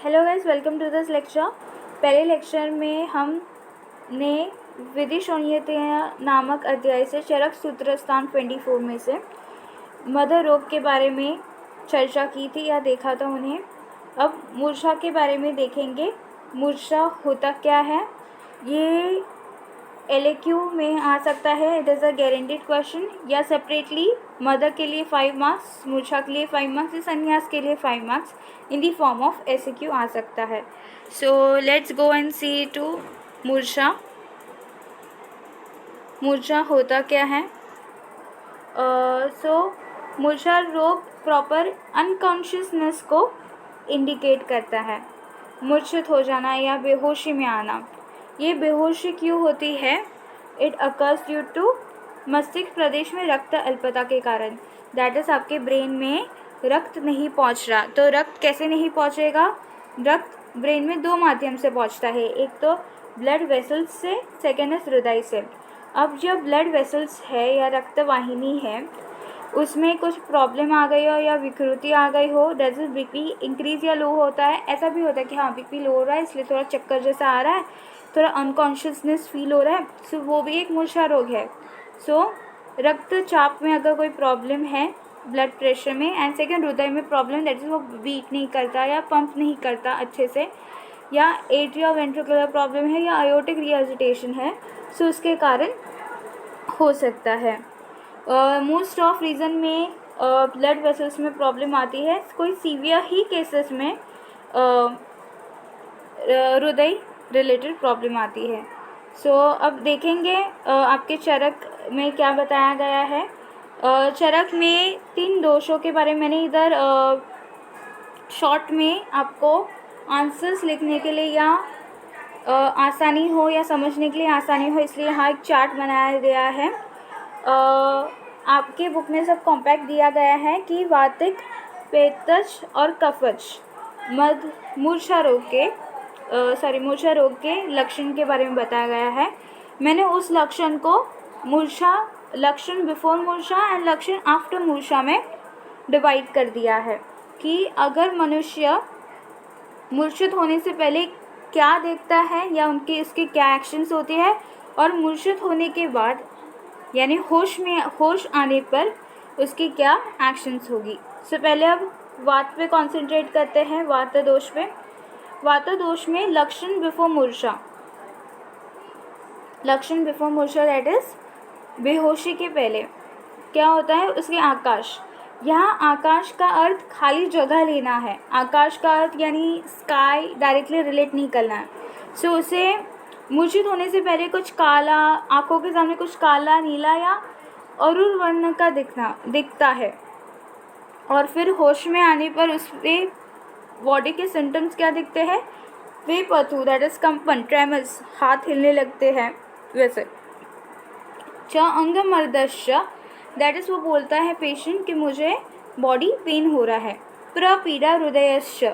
Hello guys, welcome to this lecture. पहले lecture में हमने विधि शून्यता नामक अध्याय से चरक सूत्र स्थान 24 में से मदर रोग के बारे में चर्चा की थी या देखा था उन्हें। अब मूर्छा के बारे में देखेंगे। मूर्छा होता क्या है, ये LAQ में आ सकता है। It is a guaranteed question, या सेपरेटली मदर के लिए 5 मार्क्स, मूर्छा के लिए 5 मार्क्स, या संन्यास के लिए 5 marks in the form of SAQ आ सकता है। So let's go and see to मूर्छा। मूर्छा होता क्या है? मूर्छा रोग प्रॉपर अनकॉन्शियसनेस को इंडिकेट करता है। मूर्छित हो जाना या बेहोशी में आना। ये बेहोशी क्यों होती है? इट अकर्स ड्यू टू मस्तिष्क प्रदेश में रक्त अल्पता के कारण। दैट इज आपके ब्रेन में रक्त नहीं पहुंच रहा। तो रक्त कैसे नहीं पहुंचेगा? रक्त ब्रेन में दो माध्यम से पहुंचता है, एक तो ब्लड वेसल्स से, सेकेंड इज हृदय से। अब जब ब्लड वेसल्स है या रक्तवाहिनी है, उसमें कुछ प्रॉब्लम आ गई हो या विकृति आ गई हो, जैसे बीपी इंक्रीज या लो होता है। ऐसा भी होता है कि हाँ बीपी लो हो रहा है इसलिए थोड़ा चक्कर जैसा आ रहा है, थोड़ा अनकॉन्शियसनेस फील हो रहा है, सो वो भी एक मूर्छा रोग है। सो रक्तचाप में अगर कोई प्रॉब्लम है, ब्लड प्रेशर में, एंड सेकेंड हृदय में प्रॉब्लम, दैट इज वो बीट नहीं करता या पंप नहीं करता अच्छे से, या एट्रियो वेंट्रिकुलर प्रॉब्लम है या आयोटिक रिएजिटेशन है, सो उसके कारण हो सकता है। मोस्ट ऑफ रीज़न में ब्लड वेसल्स में प्रॉब्लम आती है। कोई सीवियर ही केसेस में हृदय रिलेटेड प्रॉब्लम आती है। सो अब देखेंगे आपके चरक में क्या बताया गया है। चरक में 3 दोषों के बारे में मैंने इधर शॉर्ट में आपको आंसर्स लिखने के लिए या आसानी हो या समझने के लिए आसानी हो, इसलिए यहाँ एक चार्ट बनाया गया है। आपके बुक में सब कॉम्पैक्ट दिया गया है कि वातिक, पेत्तज और कफज मूर्छा रोग के लक्षण के बारे में बताया गया है। मैंने उस लक्षण को मूर्छा, लक्षण बिफोर मूर्छा एंड लक्षण आफ्टर मूर्छा में डिवाइड कर दिया है कि अगर मनुष्य मूर्छित होने से पहले क्या देखता है या इसके क्या एक्शंस होते हैं, और मूर्छित होने के बाद यानी होश आने पर उसकी क्या एक्शंस होगी। सो पहले अब वात पे कॉन्सेंट्रेट करते हैं, वात दोष पे। वात दोष में लक्षण बिफोर मूर्छा दैट इज बेहोशी के पहले क्या होता है, उसके आकाश। यहाँ आकाश का अर्थ खाली जगह लेना है। आकाश का अर्थ यानी स्काई डायरेक्टली रिलेट नहीं करना है। सो उसे मूर्छित होने से पहले कुछ काला, आंखों के सामने कुछ काला, नीला या अरुण वर्ण का दिखता है, और फिर होश में आने पर उसके बॉडी के सिम्टम्स क्या दिखते हैं? वे पथु दैट इज कंपन, ट्रेमर्स, हाथ हिलने लगते हैं वैसे। च अंगमर्दश्य दैट इज वो बोलता है पेशेंट कि मुझे बॉडी पेन हो रहा है। प्रपीड़ा हृदयश्च,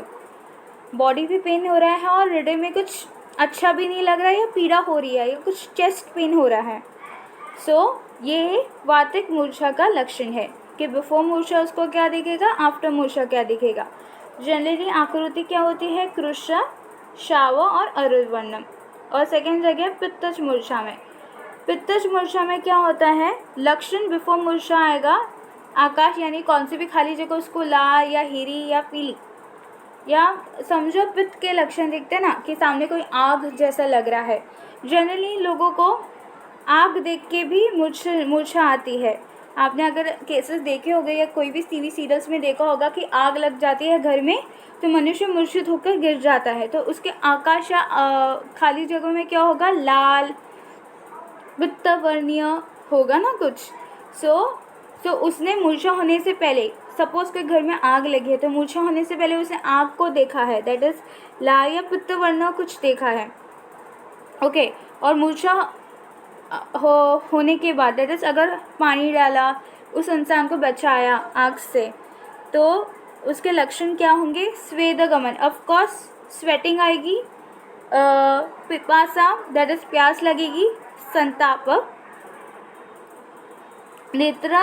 बॉडी भी पेन हो रहा है और हृदय में कुछ अच्छा भी नहीं लग रहा है या पीड़ा हो रही है या कुछ चेस्ट पेन हो रहा है। सो ये वातिक मूर्छा का लक्षण है कि बिफोर मूर्छा उसको क्या दिखेगा, आफ्टर मूर्छा क्या दिखेगा। जनरली आकृति क्या होती है? कृष्ण, शाव और अरुणवर्णम। और सेकेंड जगह पित्तज मूर्छा में। पित्तज मूर्छा में क्या होता है? लक्षण बिफोर मूर्छा आएगा आकाश, यानी कौन सी भी खाली जगह उसको लाल या हीरी या पीली, या समझो पित्त के लक्षण दिखते हैं ना कि सामने कोई आग जैसा लग रहा है। जनरली लोगों को आग देख के भी मूर्छा आती है। आपने अगर केसेस देखे होंगे या कोई भी टीवी सीरियल्स में देखा होगा कि आग लग जाती है घर में तो मनुष्य मूर्छित होकर गिर जाता है, तो उसके आकाश या खाली जगह में क्या होगा? लाल वित्तवर्णीय होगा ना कुछ। सो उसने मूर्छा होने से पहले, सपोज के घर में आग लगी है तो मूर्छा होने से पहले उसने आग को देखा है, दैट इज लाल या पित्तवर्ण कुछ देखा है। ओके, और मूर्छा होने के बाद दैट इज अगर पानी डाला, उस इंसान को बचाया आग से, तो उसके लक्षण क्या होंगे? स्वेदगमन, ऑफकोर्स स्वेटिंग आएगी, पिपासा दैट इज प्यास लगेगी, संताप, नेत्र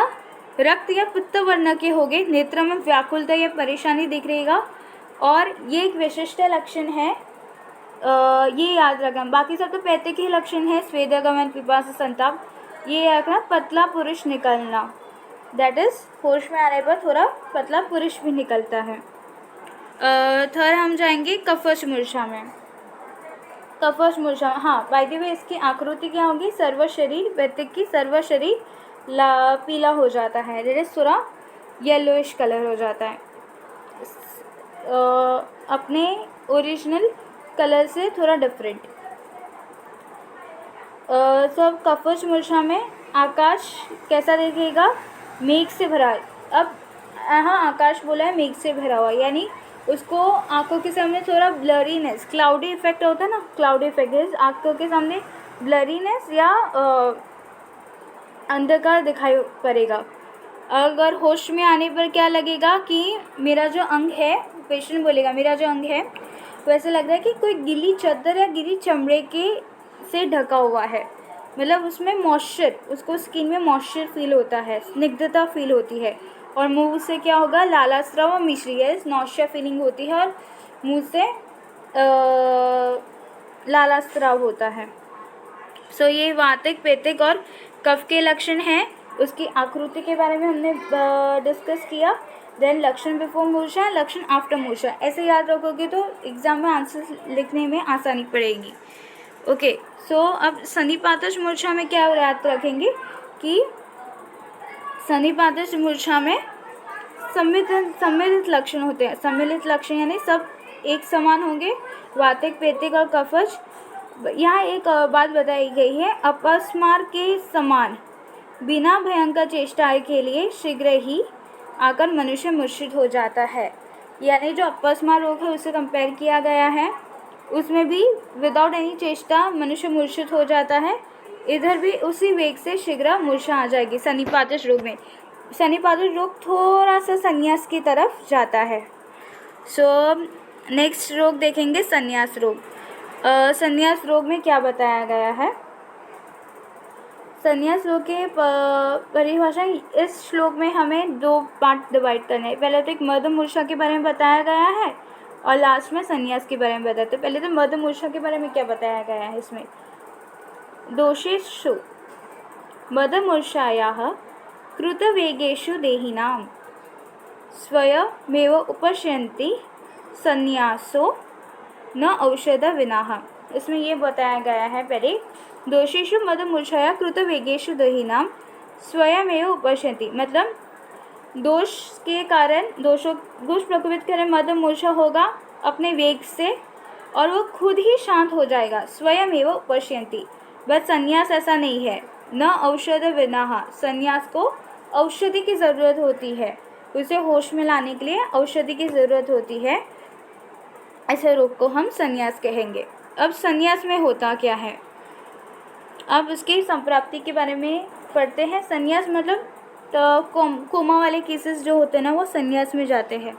रक्त या पित्त वर्ण के हो गए, नेत्र में व्याकुलता या परेशानी दिख रहेगा, और ये एक विशिष्ट लक्षण है, ये याद रखना। बाकी सब तो पैतृक ही लक्षण है, स्वेदगमन, पिपासा, संताप। ये याद रखना, पतला पुरुष निकलना, दैट इज़ होश में आने पर थोड़ा पतला पुरुष भी निकलता है। थर्ड हम जाएंगे कफश मूर्छा में। कफश मूर्छा, हाँ बाय द वे इसकी आकृति क्या होगी, सर्व शरीर, व्यक्ति की सर्व शरीर पीला हो जाता है, दैट इज थोड़ा येलोइश कलर हो जाता है, अपने ओरिजिनल कलर से थोड़ा डिफरेंट। सब कफश मूर्छा में आकाश कैसा दिखेगा, मेघ से भरा। अब हाँ आकाश बोला है मेघ से भरा हुआ, यानी उसको आंखों के सामने थोड़ा ब्लरीनेस, क्लाउडी इफेक्ट होता है ना, क्लाउडी इफेक्ट आंखों के सामने ब्लरीनेस या अंधकार दिखाई पड़ेगा। अगर होश में आने पर क्या लगेगा कि मेरा जो अंग है, पेशेंट बोलेगा मेरा जो अंग है वैसे लग रहा है कि कोई गीली चादर या गीली चमड़े के से ढका हुआ है, मतलब उसमें मॉइस्चर, उसको स्किन में मॉइस्चर फील होता है, स्निग्धता फील होती है। और मुंह से क्या होगा, लालास्राव और मिश्री है, नौशिया फीलिंग होती है और मुंह से लालास्राव होता है। सो ये वातिक, पेतिक और कफ के लक्षण हैं। उसकी आकृति के बारे में हमने डिस्कस किया। देन लक्षण बिफोर मूर्छा, लक्षण आफ्टर मूर्छा, ऐसे याद रखोगे तो एग्जाम में आंसर लिखने में आसानी पड़ेगी। ओके, सो अब सन्निपातश मूर्छा में क्या याद रखेंगे कि सन्निपातश मूर्छा में सम्मिलित लक्षण होते हैं। सम्मिलित लक्षण यानी सब एक समान होंगे, वातिक, पेतिक और कफज। यहाँ एक बात बताई गई है, अपस्मार के समान बिना भयंकर चेष्टा के लिए शीघ्र ही आकर मनुष्य मूर्छित हो जाता है। यानी जो अपस्मार रोग है उससे कंपेयर किया गया है, उसमें भी विदाउट एनी चेष्टा मनुष्य मूर्छित हो जाता है। इधर भी उसी वेग से शीघ्र मूर्छा आ जाएगी सन्निपातश रोग में। सन्निपातश रोग थोड़ा सा संन्यास की तरफ जाता है। सो नेक्स्ट रोग देखेंगे संन्यास रोग। संन्यास रोग में क्या बताया गया है, संन्यास रोग के परिभाषा इस श्लोक में हमें दो पार्ट डिवाइड करने हैं। पहले तो एक मद मूर्छा के बारे में बताया गया है और लास्ट में संन्यास के बारे में बताते हैं। पहले तो मद मूर्छा के बारे में क्या बताया गया है, इसमें दोषेषु मद मूर्छायाः कृतवेगेषु देहिनां स्वयमेव उपश्यन्ति संन्यासो न औषध विना। इसमें ये बताया गया है, पहले दोषेषु मद मूर्छाया कृतवेगेषु देहिनां स्वयमेव उपश्यन्ति, मतलब दोष के कारण, दोष प्रकोपित करे मद मूर्छा होगा अपने वेग से और वो खुद ही शांत हो जाएगा, स्वयमेव उपश्यन्ति। बट संन्यास ऐसा नहीं है, न औषध विना, संन्यास को औषधि की ज़रूरत होती है, उसे होश में लाने के लिए औषधि की ज़रूरत होती है। ऐसे रोग को हम संन्यास कहेंगे। अब संन्यास में होता क्या है, अब उसकी संप्राप्ति के बारे में पढ़ते हैं। संन्यास मतलब तो कोमा वाले केसेस जो होते हैं ना, वो संन्यास में जाते हैं।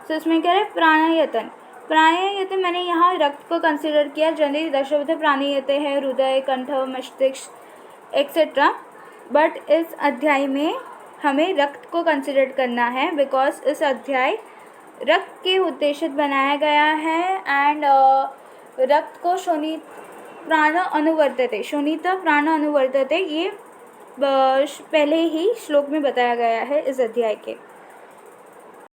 तो इसमें क्या है, प्राणायतन। प्राणायतन मैंने यहाँ रक्त को कंसिडर किया, जनरली दशविध प्राणायतन है, हृदय, कंठ, मस्तिष्क एक्सेट्रा, बट इस अध्याय में हमें रक्त को कंसिडर करना है, बिकॉज इस अध्याय रक्त के उद्देश्य बनाया गया है। एंड रक्त को शोणित प्राण अनुवर्तते, शोणित प्राण अनुवर्तते, ये पहले ही श्लोक में बताया गया है इस अध्याय के।